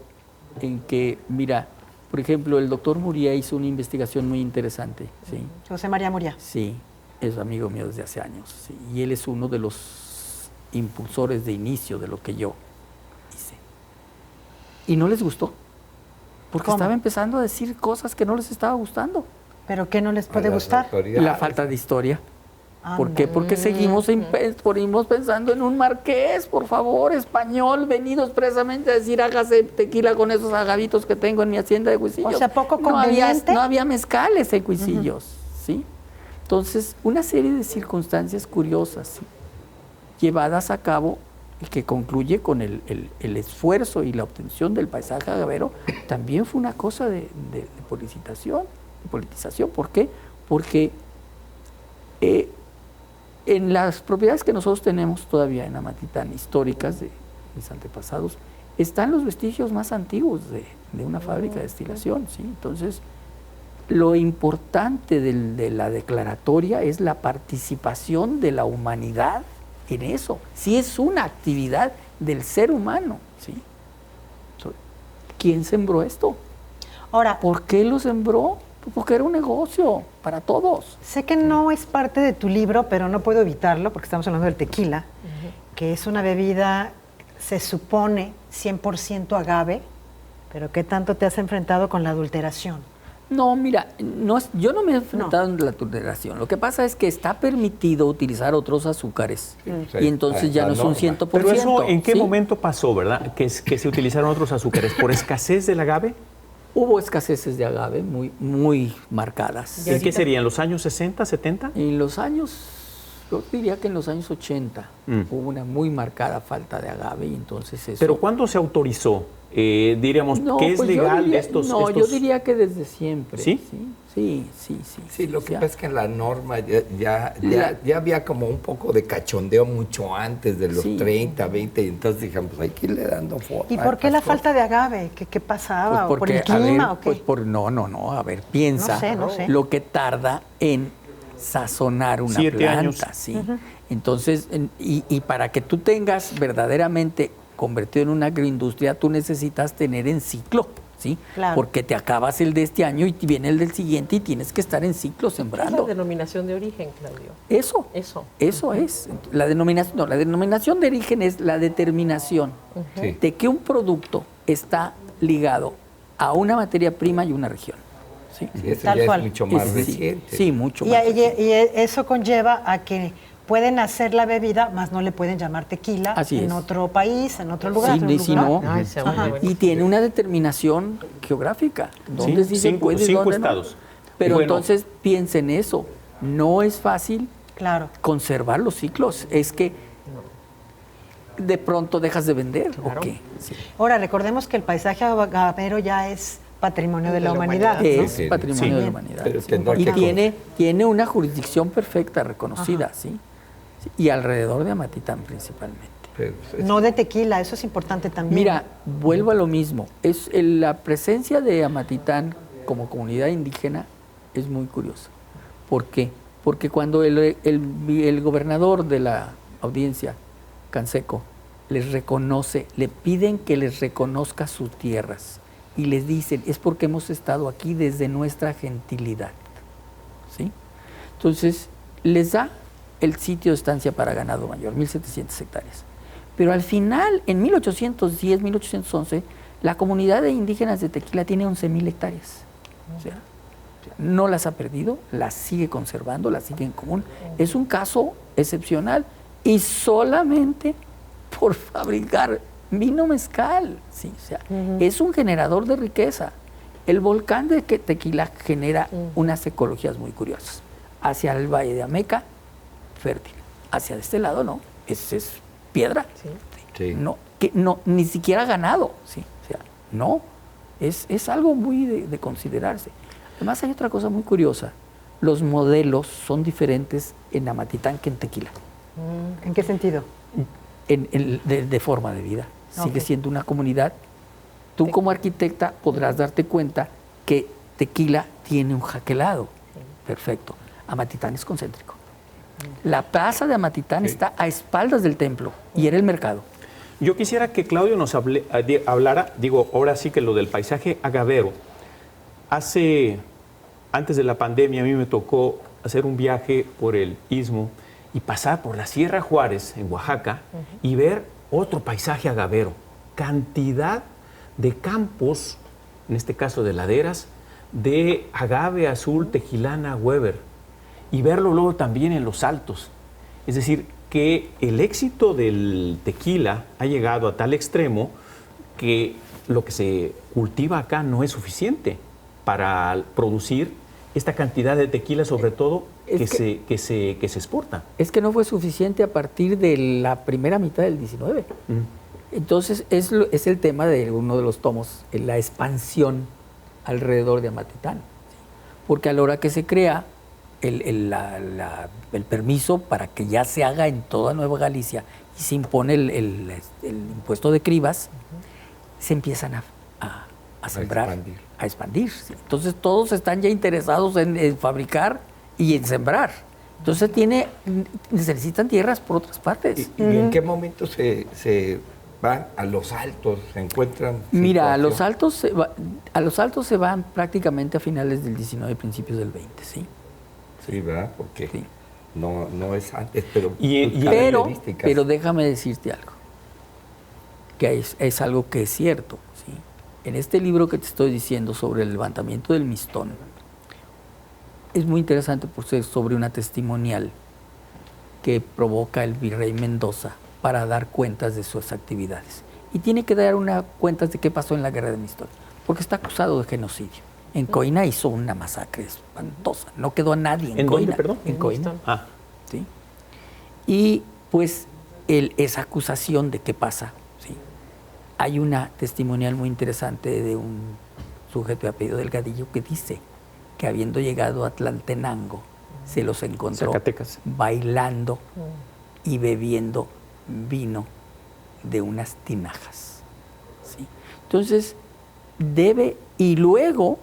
en que, mira, por ejemplo, el doctor Muría hizo una investigación muy interesante. ¿Sí? José María Muría. Sí, es amigo mío desde hace años. ¿Sí? Y él es uno de los impulsores de inicio de lo que yo hice. Y no les gustó, porque estaba empezando a decir cosas que no les estaba gustando. ¿Pero qué no les puede gustar? La falta de historia. ¿Por qué? Porque seguimos pensando en un marqués, por favor, español, venido expresamente a decir, hágase tequila con esos agavitos que tengo en mi hacienda de Huisillos. O sea, poco conveniente. No había mezcales en Huisillos, ¿sí? Entonces, una serie de circunstancias curiosas, ¿sí?, llevadas a cabo y que concluye con el esfuerzo y la obtención del paisaje agavero, también fue una cosa de politización. ¿Por qué? Porque en las propiedades que nosotros tenemos todavía en Amatitán, históricas de mis antepasados, están los vestigios más antiguos de una fábrica de destilación, ¿sí? Entonces, lo importante de la declaratoria es la participación de la humanidad en eso. Sí, es una actividad del ser humano, ¿sí? ¿Quién sembró esto? Ahora, ¿por qué lo sembró? Porque era un negocio para todos. Sé que no es parte de tu libro, pero no puedo evitarlo porque estamos hablando del tequila, que es una bebida, se supone, 100% agave, pero ¿qué tanto te has enfrentado con la adulteración? No, mira, yo no me he enfrentado en la adulteración. Lo que pasa es que está permitido utilizar otros azúcares y entonces ya no es un 100%. Pero eso, ¿en qué momento pasó, verdad? Que se utilizaron otros azúcares. ¿Por escasez del agave? Hubo escaseces de agave muy marcadas. ¿En qué sería? ¿En los años 60, 70? En los años, yo diría que en los años 80 hubo una muy marcada falta de agave y entonces eso... ¿Pero cuándo se autorizó diríamos, ¿qué es legal de estos? No, yo diría que desde siempre. ¿Sí? Sí. Sí, lo que pasa es que en la norma ya había como un poco de cachondeo mucho antes de los 30, 20, y entonces dijimos, pues hay que irle dando forma. ¿Y por qué la falta de agave? ¿Qué pasaba? Pues porque, ¿O por el clima o qué? No, a ver, piensa No sé. lo que tarda en sazonar una 7 planta, años. ¿sí? Entonces, y para que tú tengas verdaderamente convertido en una agroindustria, tú necesitas tener en ciclo, ¿sí? Claro. Porque te acabas el de este año y viene el del siguiente y tienes que estar en ciclo ¿Qué es sembrando. la denominación de origen, Claudio? Eso es. La denominación de origen es la determinación de que un producto está ligado a una materia prima y una región. Sí, eso Tal ya cual. es mucho más reciente. Sí, mucho Y, más. y eso conlleva a que pueden hacer la bebida, más no le pueden llamar tequila Así en es. otro país, en otro lugar. Sí, en un si lugar. no, Ay, se oye buenísimo. y tiene una determinación geográfica. ¿Dónde sí se puede y 5 dónde no? estados. Pero Bueno, entonces piensa en eso. No es fácil Claro. conservar los ciclos. Es que de pronto dejas de vender. Claro. ¿O qué? Sí. Ahora, recordemos que el paisaje agavero ya es patrimonio de la humanidad. ¿no? Es Sí, patrimonio sí. de la humanidad. Pero sí. tendrá Y que- tiene una jurisdicción perfecta, reconocida, ¿sí? Sí, y alrededor de Amatitán principalmente. Pero es- No de tequila, eso es importante también. Mira, vuelvo a lo mismo. La presencia de Amatitán como comunidad indígena es muy curiosa. ¿Por qué? Porque cuando el gobernador de la audiencia, Canseco, les reconoce, le piden que les reconozca sus tierras y les dicen, es porque hemos estado aquí desde nuestra gentilidad. ¿Sí? Entonces, les da el sitio de estancia para ganado mayor, 1.700 hectáreas. Pero al final, en 1810, 1811, la comunidad de indígenas de Tequila tiene 11.000 hectáreas. O sea, no las ha perdido, las sigue conservando, las sigue en común. Es un caso excepcional y solamente por fabricar vino mezcal. ¿Sí? O sea, es un generador de riqueza. El volcán de Tequila genera unas ecologías muy curiosas. Hacia el Valle de Ameca, fértil. Hacia este lado no, es piedra. Sí. No, ni siquiera ganado. ¿Sí? O sea, no, es algo muy de considerarse. Además hay otra cosa muy curiosa. Los modelos son diferentes en Amatitán que en Tequila. ¿En qué sentido? De forma de vida. Sigue Ok. siendo una comunidad. Tú como arquitecta podrás darte cuenta que Tequila tiene un jaquelado. Perfecto. Amatitán es concéntrico. La plaza de Amatitán está a espaldas del templo y era el mercado. Yo quisiera que Claudio nos hablara, digo, ahora sí que lo del paisaje agavero. Antes de la pandemia, a mí me tocó hacer un viaje por el Istmo y pasar por la Sierra Juárez, en Oaxaca, y ver otro paisaje agavero. Cantidad de campos, en este caso de laderas, de agave azul Tejilana Weber. Y verlo luego también en los altos. Es decir, que el éxito del tequila ha llegado a tal extremo que lo que se cultiva acá no es suficiente para producir esta cantidad de tequila, sobre todo que se exporta. Es que no fue suficiente a partir de la primera mitad del 19. Entonces es el tema de uno de los tomos, la expansión alrededor de Amatitán. Porque a la hora que se crea el permiso para que ya se haga en toda Nueva Galicia y se impone el impuesto de cribas, se empiezan a sembrar, a expandir. ¿Sí? Entonces todos están ya interesados en fabricar y en sembrar. Entonces necesitan tierras por otras partes. ¿Y en qué momento se van a los altos? ¿Se encuentran? Mira, a los situación? altos se van prácticamente a finales del 19 y principios del 20, ¿sí? Sí, ¿verdad? Porque Sí. no es antes, pero Y- sus características. Pero déjame decirte algo, que es algo que es cierto. ¿Sí? En este libro que te estoy diciendo sobre el levantamiento del Mistón, es muy interesante por ser sobre una testimonial que provoca el virrey Mendoza para dar cuentas de sus actividades. Y tiene que dar cuentas de qué pasó en la guerra de Mistón, porque está acusado de genocidio. En Coina hizo una masacre espantosa, no quedó a nadie en ¿En Coina. dónde, perdón? En Coina. Ah, ¿Sí? Y pues esa acusación de qué pasa, ¿sí? hay una testimonial muy interesante de un sujeto de apellido Delgadillo que dice que habiendo llegado a Tlaltenango, se los encontró Zacatecas, bailando y bebiendo vino de unas tinajas. ¿Sí? Entonces, y luego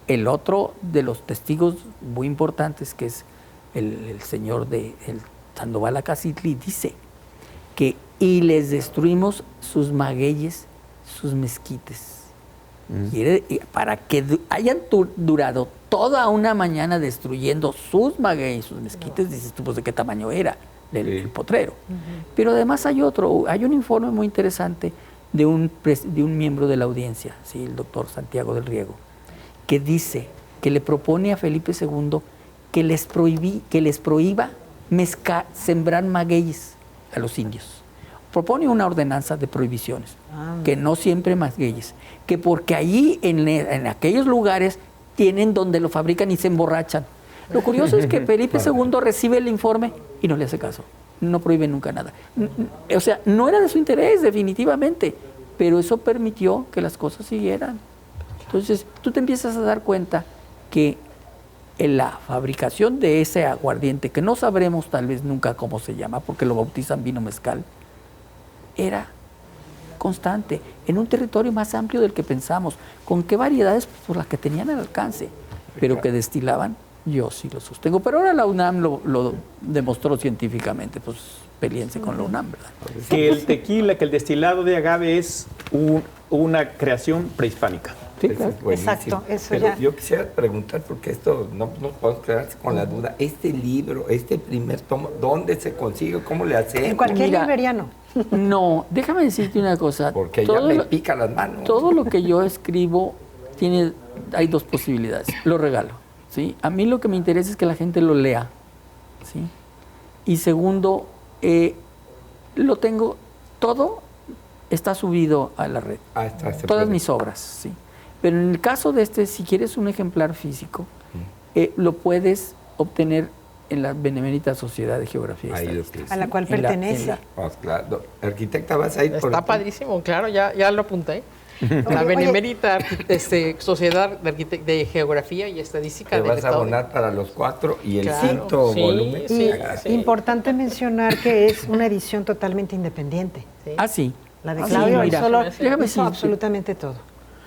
el otro de los testigos muy importantes, que es el señor de el Sandoval Acacitli, dice que y les destruimos sus magueyes, sus mezquites. Para que hayan durado toda una mañana destruyendo sus magueyes, sus mezquites, dices tú, pues de qué tamaño era el potrero. Pero además hay un informe muy interesante de un miembro de la audiencia, ¿sí? El doctor Santiago del Riego, que dice que le propone a Felipe II que les prohíba sembrar magueyes a los indios. Propone una ordenanza de prohibiciones, que no siempre magueyes, que porque allí en aquellos lugares tienen donde lo fabrican y se emborrachan. Lo curioso es que Felipe II recibe el informe y no le hace caso, no prohíbe nunca nada. O sea, no era de su interés definitivamente, pero eso permitió que las cosas siguieran. Entonces, tú te empiezas a dar cuenta que en la fabricación de ese aguardiente, que no sabremos tal vez nunca cómo se llama, porque lo bautizan vino mezcal, era constante, en un territorio más amplio del que pensamos. ¿Con qué variedades? Pues por las que tenían al alcance, pero que destilaban, yo sí lo sostengo. Pero ahora la UNAM lo demostró científicamente, pues peleense con la UNAM, ¿verdad? Que el tequila, que el destilado de agave es una creación prehispánica. Sí, claro. Exacto, eso pero ya. yo quisiera preguntar, porque esto no podemos quedarse con la duda, este libro, este primer tomo, ¿dónde se consigue? ¿Cómo le hacen? En cualquier libreriano. No, déjame decirte una cosa. Porque ya me pica las manos. Todo lo que yo escribo hay dos posibilidades. Lo regalo, ¿sí? A mí lo que me interesa es que la gente lo lea, ¿sí? Y segundo, lo tengo, todo está subido a la red. Todas mis obras, sí. Pero en el caso de si quieres un ejemplar físico, lo puedes obtener en la Benemérita Sociedad de Geografía y Estadística. A la cual pertenece. Claro. Arquitecta, vas a ir por Está padrísimo, claro, ya lo apunté. La Benemérita Sociedad de Geografía y Estadística te del vas Estado. a abonar para los 4 y el Claro, 5º sí, volumen. sí. Importante mencionar que es una edición totalmente independiente. Sí. Ah, sí. La de Ah, Claudio sí, mira, solo déjame hizo decirte, absolutamente todo.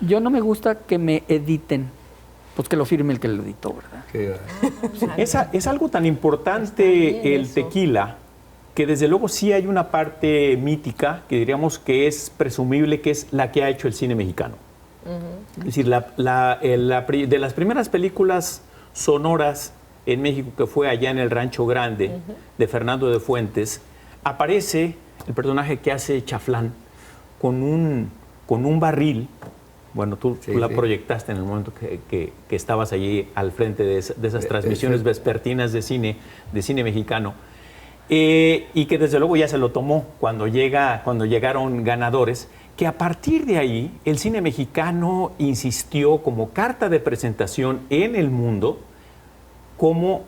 yo no me gusta que me editen, pues que lo firme el que lo editó, ¿verdad? Es algo tan importante el tequila, que desde luego sí hay una parte mítica que diríamos que es presumible, que es la que ha hecho el cine mexicano. Es decir, de las primeras películas sonoras en México, que fue allá en el Rancho Grande, de Fernando de Fuentes, aparece el personaje que hace Chaflán con un barril. Bueno, tú la proyectaste en el momento que estabas allí al frente de esas transmisiones vespertinas de cine mexicano. Y que desde luego ya se lo tomó cuando llegaron ganadores, que a partir de ahí el cine mexicano insistió como carta de presentación en el mundo como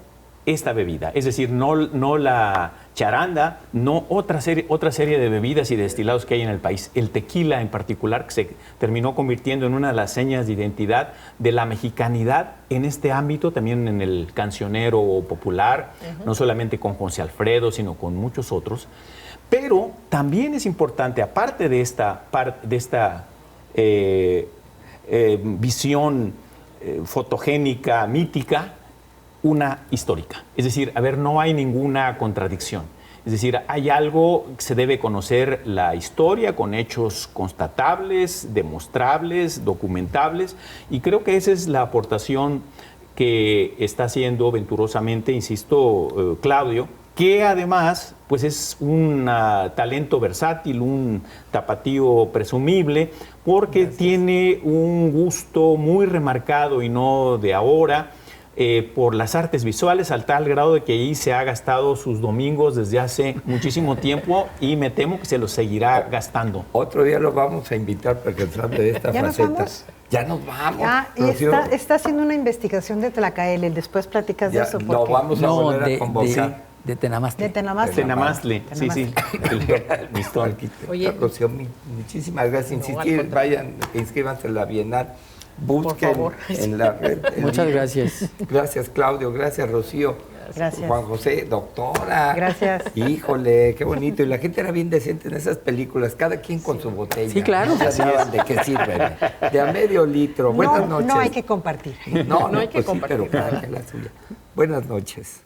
esta bebida. Es decir, no la charanda, no otra serie de bebidas y destilados que hay en el país. El tequila en particular, que se terminó convirtiendo en una de las señas de identidad de la mexicanidad en este ámbito, también en el cancionero popular, no solamente con José Alfredo, sino con muchos otros. Pero también es importante, aparte de esta visión fotogénica, mítica, una histórica. Es decir, no hay ninguna contradicción. Es decir, hay algo que se debe conocer la historia con hechos constatables, demostrables, documentables, y creo que esa es la aportación que está haciendo venturosamente, insisto, Claudio, que además pues es un talento versátil, un tapatío presumible, porque tiene un gusto muy remarcado y no de ahora, por las artes visuales, al tal grado de que ahí se ha gastado sus domingos desde hace muchísimo tiempo y me temo que se los seguirá gastando. Otro día lo vamos a invitar para que trate de esta faceta. ¿Vamos? Ya nos vamos. Y está haciendo una investigación de Tlacaelel, después platicas de eso. No, vamos a volver a convocar. De Tenamastli. De Tenamastli. Tenamastli, sí, sí. El mistol. Oye, Rocío, muchísimas gracias. Insistir, vayan, inscríbanse en la Bienal. Busquen en la red. Muchas gracias. Gracias, Claudio. Gracias, Rocío. Gracias. Juan José, doctora. Gracias. Híjole, qué bonito. Y la gente era bien decente en esas películas, cada quien con su botella. Sí, claro. Ya saben de qué sirven. De a medio litro. Buenas noches. No hay que compartir. No, No hay que pues sí, pero compartir. cada quien la suya. Buenas noches.